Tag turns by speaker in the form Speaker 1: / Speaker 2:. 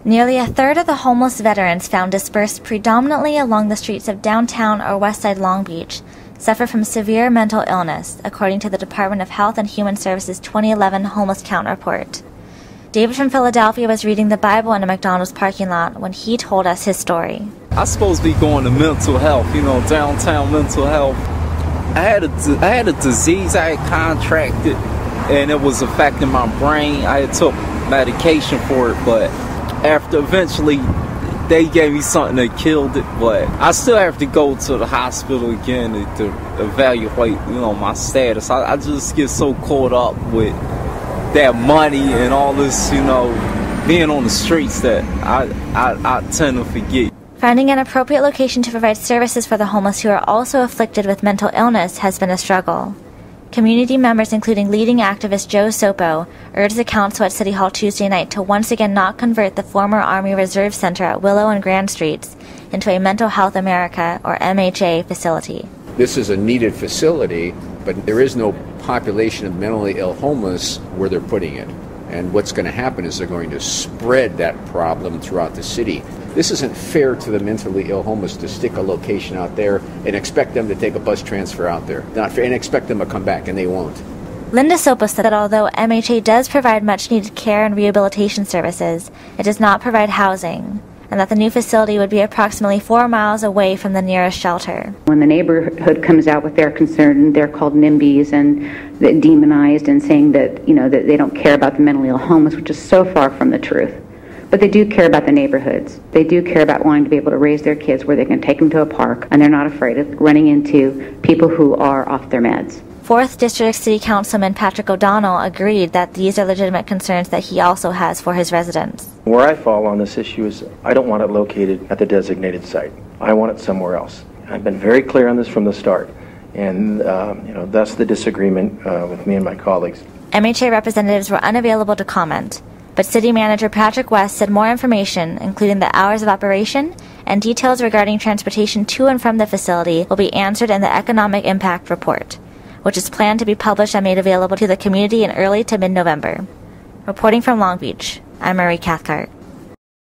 Speaker 1: Nearly a third of the homeless veterans found dispersed predominantly along the streets of downtown or Westside Long Beach suffer from severe mental illness, according to the Department of Health and Human Services 2011 Homeless Count Report. David from Philadelphia was reading the Bible in a McDonald's parking lot when he told us his story.
Speaker 2: I was supposed to be going to mental health, downtown mental health. I had a disease I had contracted, and it was affecting my brain. I had took medication for it, but after eventually they gave me something that killed it, but I still have to go to the hospital again to evaluate, my status. I just get so caught up with that money and all this, being on the streets that I tend to forget.
Speaker 1: Finding an appropriate location to provide services for the homeless who are also afflicted with mental illness has been a struggle. Community members, including leading activist Joe Sopo, urged the council at City Hall Tuesday night to once again not convert the former Army Reserve Center at Willow and Grand Streets into a Mental Health America, or MHA, facility.
Speaker 3: This is a needed facility, but there is no population of mentally ill homeless where they're putting it. And what's going to happen is they're going to spread that problem throughout the city. This isn't fair to the mentally ill homeless to stick a location out there and expect them to take a bus transfer out there. Not fair, and expect them to come back, and they won't.
Speaker 1: Linda Sopa said that although MHA does provide much-needed care and rehabilitation services, it does not provide housing, and that the new facility would be approximately 4 miles away from the nearest shelter.
Speaker 4: When the neighborhood comes out with their concern, they're called NIMBYs and demonized and saying that, that they don't care about the mentally ill homeless, which is so far from the truth. But they do care about the neighborhoods. They do care about wanting to be able to raise their kids where they can take them to a park, and they're not afraid of running into people who are off their meds.
Speaker 1: 4th District City Councilman Patrick O'Donnell agreed that these are legitimate concerns that he also has for his residents.
Speaker 5: Where I fall on this issue is I don't want it located at the designated site. I want it somewhere else. I've been very clear on this from the start, and that's the disagreement with me and my colleagues.
Speaker 1: MHA representatives were unavailable to comment, but City Manager Patrick West said more information, including the hours of operation and details regarding transportation to and from the facility, will be answered in the Economic Impact Report, which is planned to be published and made available to the community in early to mid-November. Reporting from Long Beach, I'm Marie Cathcart.